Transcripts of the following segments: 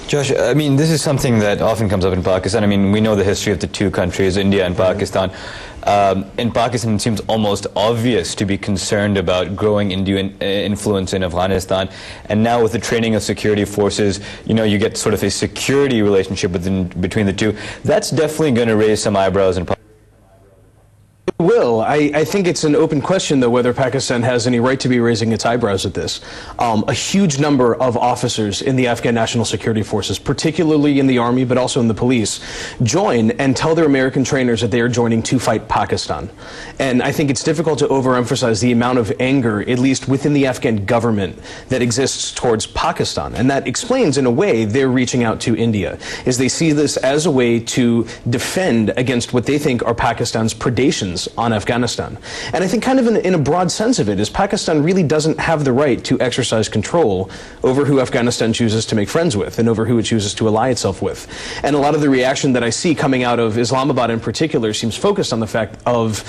Josh, I mean, this is something that often comes up in Pakistan. I mean, we know the history of the two countries, India and Pakistan. In Pakistan, it seems almost obvious to be concerned about growing Indian influence in Afghanistan. And now with the training of security forces, you know, you get sort of a security relationship between the two. That's definitely going to raise some eyebrows in Pakistan. Will. I think it's an open question, though, whether Pakistan has any right to be raising its eyebrows at this. A huge number of officers in the Afghan National Security Forces, particularly in the army, but also in the police, join and tell their American trainers that they are joining to fight Pakistan. And I think it's difficult to overemphasize the amount of anger, at least within the Afghan government, that exists towards Pakistan. And that explains, in a way, they're reaching out to India, is they see this as a way to defend against what they think are Pakistan's predations on Afghanistan. And I think kind of in a broad sense of it is Pakistan really doesn't have the right to exercise control over who Afghanistan chooses to make friends with and over who it chooses to ally itself with. And a lot of the reaction that I see coming out of Islamabad in particular seems focused on the fact of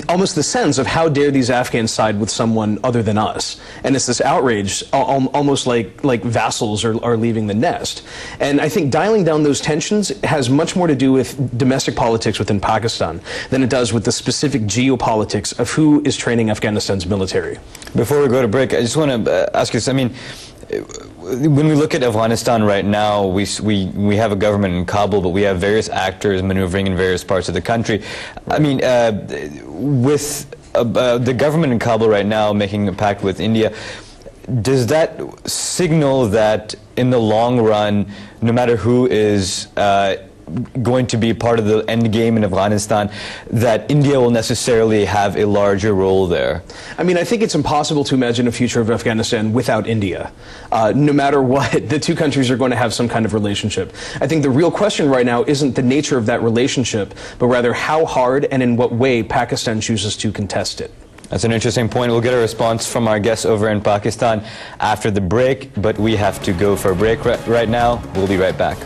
almost the sense of how dare these Afghans side with someone other than us. And it's this outrage, almost like vassals are leaving the nest. And I think dialing down those tensions has much more to do with domestic politics within Pakistan than it does with the specific geopolitics of who is training Afghanistan's military. Before we go to break, I just want to ask you, I mean, when we look at Afghanistan right now, we have a government in Kabul, but we have various actors maneuvering in various parts of the country. I mean, with the government in Kabul right now making a pact with India, does that signal that in the long run, no matter who is going to be part of the end game in Afghanistan, that India will necessarily have a larger role there? I mean, I think it's impossible to imagine a future of Afghanistan without India. No matter what, the two countries are going to have some kind of relationship. I think the real question right now isn't the nature of that relationship, but rather how hard and in what way Pakistan chooses to contest it. That's an interesting point. We'll get a response from our guests over in Pakistan after the break, but we have to go for a break right now. We'll be right back.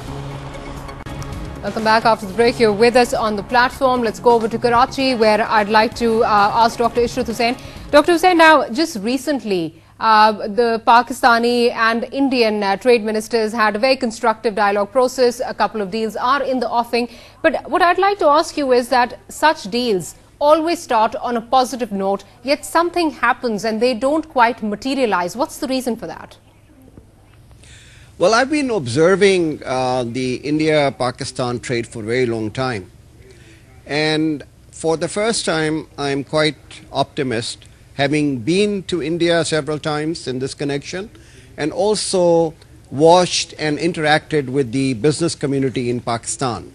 Welcome back after the break. You're with us on the platform. Let's go over to Karachi, where I'd like to ask Dr. Ishrat Hussain. Dr. Hussain, now, just recently, the Pakistani and Indian trade ministers had a very constructive dialogue process. A couple of deals are in the offing. But what I'd like to ask you is that such deals always start on a positive note, yet something happens and they don't quite materialize. What's the reason for that? Well, I've been observing the India-Pakistan trade for a very long time. And for the first time, I'm quite optimistic, having been to India several times in this connection, and also watched and interacted with the business community in Pakistan,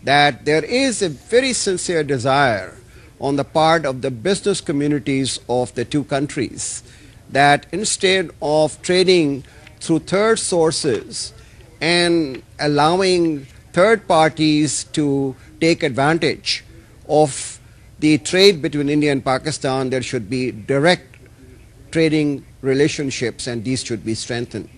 that there is a very sincere desire on the part of the business communities of the two countries that instead of trading through third sources and allowing third parties to take advantage of the trade between India and Pakistan, there should be direct trading relationships, and these should be strengthened.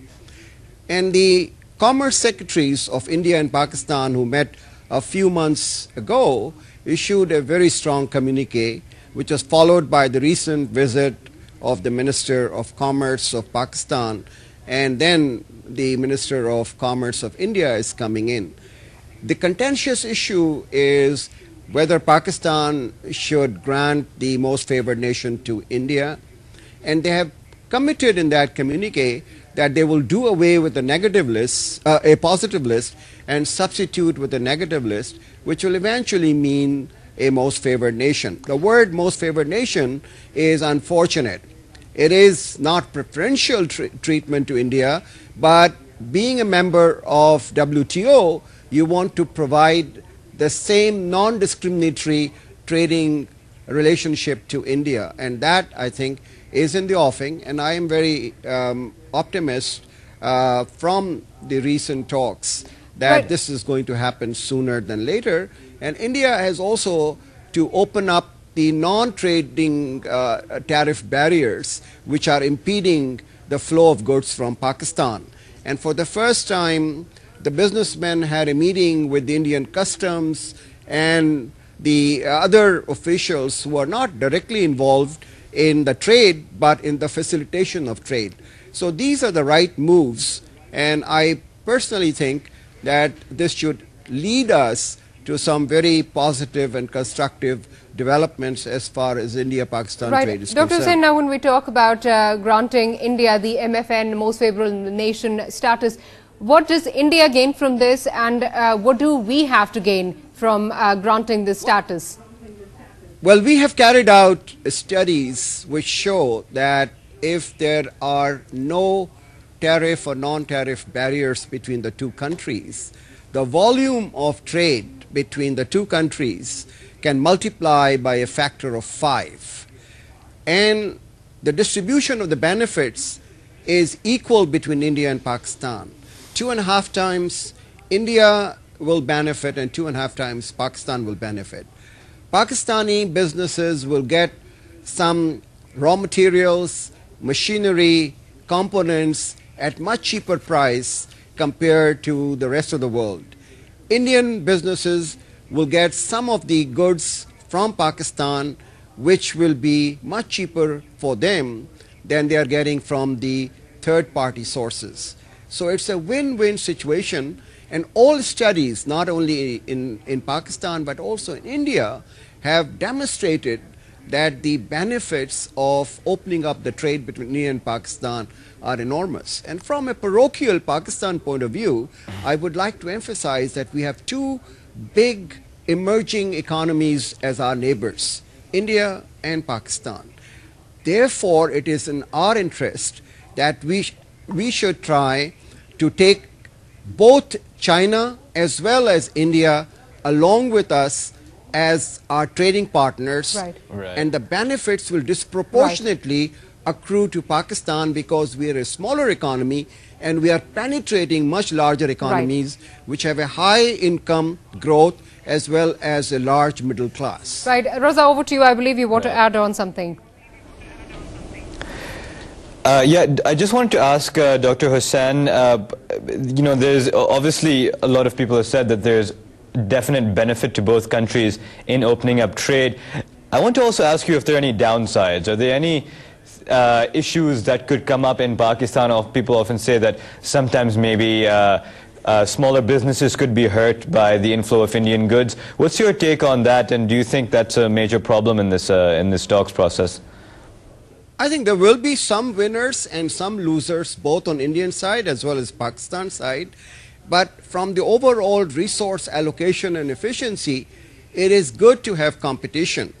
And the commerce secretaries of India and Pakistan, who met a few months ago, issued a very strong communique, which was followed by the recent visit of the Minister of Commerce of Pakistan, and then the Minister of Commerce of India is coming in. The contentious issue is whether Pakistan should grant the most favored nation to India, and they have committed in that communique that they will do away with the negative list, a positive list, and substitute with a negative list, which will eventually mean a most favored nation. The word most favored nation is unfortunate. It is not preferential treatment to India, but being a member of WTO, you want to provide the same non-discriminatory trading relationship to India. And that, I think, is in the offing. And I am very optimistic from the recent talks that this is going to happen sooner than later. And India has also to open up the non-trading tariff barriers which are impeding the flow of goods from Pakistan. And for the first time, the businessmen had a meeting with the Indian customs and the other officials who are not directly involved in the trade but in the facilitation of trade. So these are the right moves, and I personally think that this should lead us to some very positive and constructive developments as far as India-Pakistan trade is concerned. Dr. Hussain, now when we talk about granting India the MFN, most favourable nation status, what does India gain from this, and what do we have to gain from granting this status? Well, we have carried out studies which show that if there are no tariff or non-tariff barriers between the two countries, the volume of trade between the two countries can multiply by a factor of 5. And the distribution of the benefits is equal between India and Pakistan. 2.5 times India will benefit and 2.5 times Pakistan will benefit. Pakistani businesses will get some raw materials, machinery, components at much cheaper price compared to the rest of the world. Indian businesses will get some of the goods from Pakistan which will be much cheaper for them than they are getting from the third-party sources. So it's a win-win situation, and all studies, not only in Pakistan but also in India, have demonstrated that the benefits of opening up the trade between India and Pakistan are enormous. And from a parochial Pakistan point of view, I would like to emphasize that we have two big emerging economies as our neighbors, India and Pakistan. Therefore, it is in our interest that we should try to take both China as well as India along with us as our trading partners, and the benefits will disproportionately accrue to Pakistan because we are a smaller economy and we are penetrating much larger economies which have a high income growth as well as a large middle class. Right. Raza, over to you. I believe you want to add on something. Yeah, I just wanted to ask Dr. Hussain, you know, there's obviously a lot of people have said that there's definite benefit to both countries in opening up trade. I want to also ask you if there are any downsides. Are there any issues that could come up in Pakistan? People often say that sometimes maybe smaller businesses could be hurt by the inflow of Indian goods. What's your take on that, and do you think that's a major problem in this talks process? I think there will be some winners and some losers, both on Indian side as well as Pakistan side. But from the overall resource allocation and efficiency, it is good to have competition.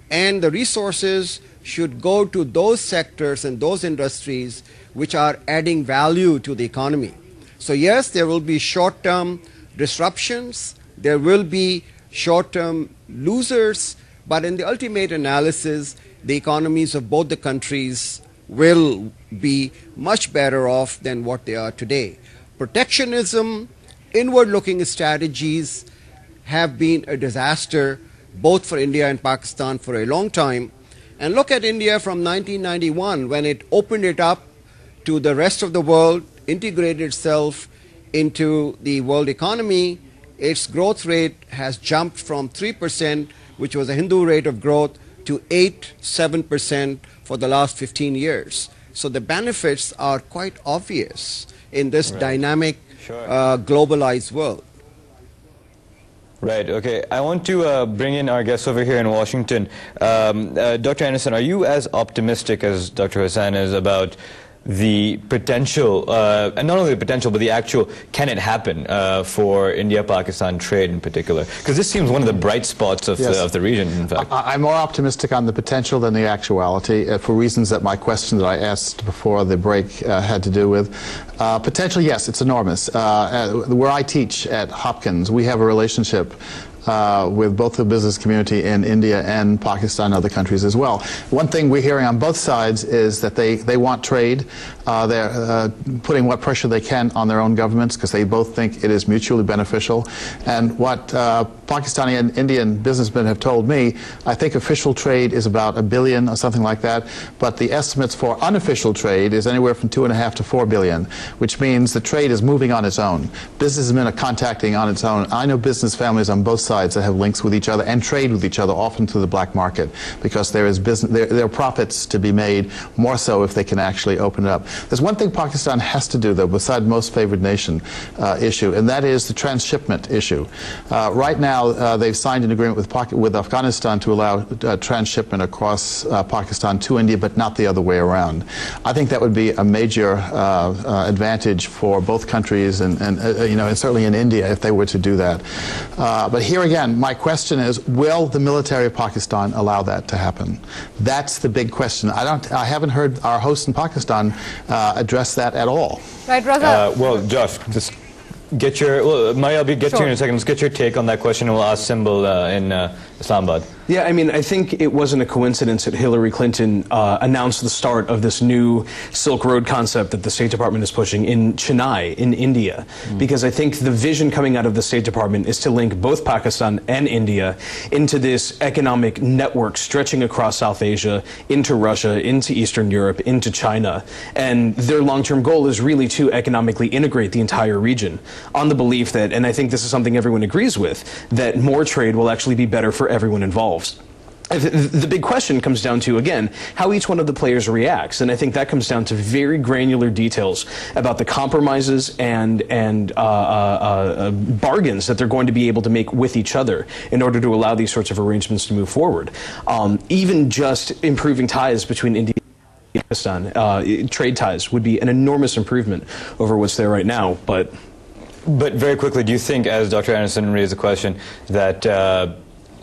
And the resources should go to those sectors and those industries which are adding value to the economy. So yes, there will be short-term disruptions, there will be short-term losers, but in the ultimate analysis, the economies of both the countries will be much better off than what they are today. Protectionism, inward-looking strategies have been a disaster both for India and Pakistan for a long time. And look at India from 1991 when it opened it up to the rest of the world, integrated itself into the world economy. Its growth rate has jumped from 3%, which was a Hindu rate of growth, to 7% for the last 15 years. So the benefits are quite obvious in this dynamic, globalized world. Right, okay. I want to bring in our guests over here in Washington. Dr. Anderson, are you as optimistic as Dr. Hussain is about the potential, and not only the potential, but the actual, can it happen for India-Pakistan trade in particular? Because this seems one of the bright spots of, the region, in fact. I'm more optimistic on the potential than the actuality, for reasons that my question that I asked before the break had to do with. Potential, yes, it's enormous. Where I teach at Hopkins, we have a relationship with both the business community in India and Pakistan and other countries as well. One thing we're hearing on both sides is that they want trade. They're putting what pressure they can on their own governments because they both think it is mutually beneficial. And what Pakistani and Indian businessmen have told me, I think official trade is about $1 billion or something like that, but the estimates for unofficial trade is anywhere from $2.5 to $4 billion, which means the trade is moving on its own. Businessmen are contacting on its own. I know business families on both sides sides that have links with each other and trade with each other, often through the black market, because there is business, there are profits to be made, more so if they can actually open it up. There's one thing Pakistan has to do, though, beside most favored nation issue, and that is the transshipment issue. Right now, they've signed an agreement with Afghanistan to allow transshipment across Pakistan to India, but not the other way around. I think that would be a major advantage for both countries, and certainly in India if they were to do that. But here again, my question is: will the military of Pakistan allow that to happen? That's the big question. I haven't heard our host in Pakistan address that at all. Right, Raza. Well, Josh, just get your. Well, Maya, I'll get to you in a second. Let's get your take on that question, and we'll ask Symbol in Islamabad. Yeah, I mean, I think it wasn't a coincidence that Hillary Clinton announced the start of this new Silk Road concept that the State Department is pushing in Chennai, in India, because I think the vision coming out of the State Department is to link both Pakistan and India into this economic network stretching across South Asia, into Russia, into Eastern Europe, into China. And their long-term goal is really to economically integrate the entire region on the belief that, and I think this is something everyone agrees with, that more trade will actually be better for everyone involved. The big question comes down to, again, how each one of the players reacts, and I think that comes down to very granular details about the compromises and bargains that they're going to be able to make with each other in order to allow these sorts of arrangements to move forward. Even just improving ties between India and Pakistan, trade ties, would be an enormous improvement over what's there right now. But very quickly, do you think, as Dr. Anderson raised the question, that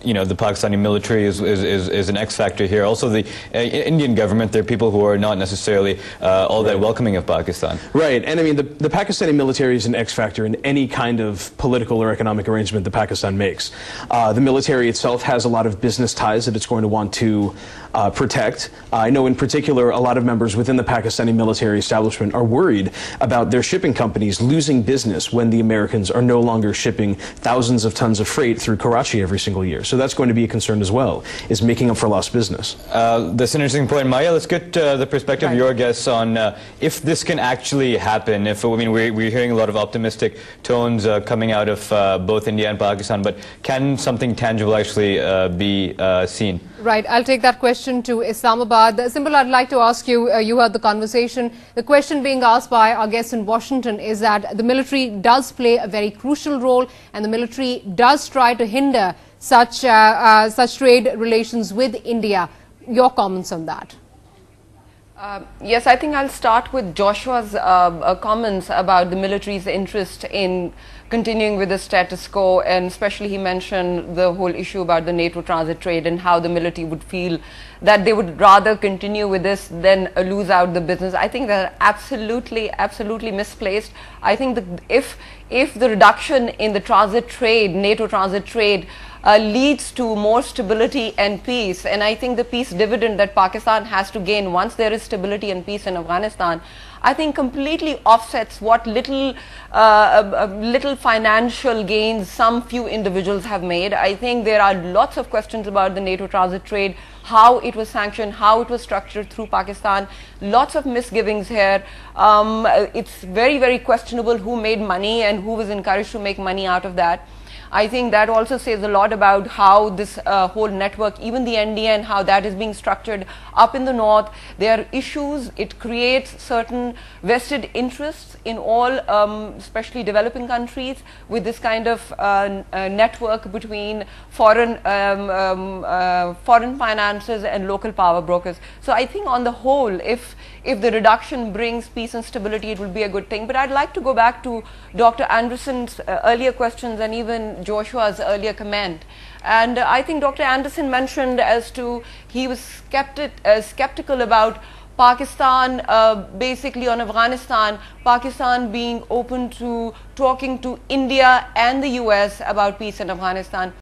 the Pakistani military is an X factor here? Also, the Indian government, there are people who are not necessarily all that welcoming of Pakistan. Right, and I mean, the Pakistani military is an X factor in any kind of political or economic arrangement that Pakistan makes. The military itself has a lot of business ties that it's going to want to protect. I know in particular a lot of members within the Pakistani military establishment are worried about their shipping companies losing business when the Americans are no longer shipping thousands of tons of freight through Karachi every single year. So that's going to be a concern as well, is making up for lost business. That's an interesting point. Maya, let's get the perspective of your guests on if this can actually happen. We're hearing a lot of optimistic tones coming out of both India and Pakistan, but can something tangible actually be seen? Right, I'll take that question to Islamabad. Symbol, I'd like to ask you, you heard the conversation. The question being asked by our guests in Washington is that the military does play a very crucial role, and the military does try to hinder such trade relations with India. Your comments on that? Yes, I think I'll start with Joshua's comments about the military's interest in continuing with the status quo, and especially he mentioned the whole issue about the NATO transit trade and how the military would feel that they would rather continue with this than lose out the business. I think they're absolutely misplaced. I think that if the reduction in the transit trade, NATO transit trade, leads to more stability and peace, and I think the peace dividend that Pakistan has to gain once there is stability and peace in Afghanistan, I think completely offsets what little financial gains some few individuals have made. I think there are lots of questions about the NATO transit trade, how it was sanctioned, how it was structured through Pakistan. Lots of misgivings here. It's very questionable who made money and who was encouraged to make money out of that. I think that also says a lot about how this whole network, even the NDN, how that is being structured up in the north. There are issues. It creates certain vested interests in all, especially developing countries, with this kind of network between foreign finances and local power brokers. So I think on the whole, if the reduction brings peace and stability, it will be a good thing. But I'd like to go back to Dr. Anderson's earlier questions and even Joshua's earlier comment. And I think Dr. Anderson mentioned as to he was skeptical about Pakistan, basically on Afghanistan, Pakistan being open to talking to India and the US about peace in Afghanistan.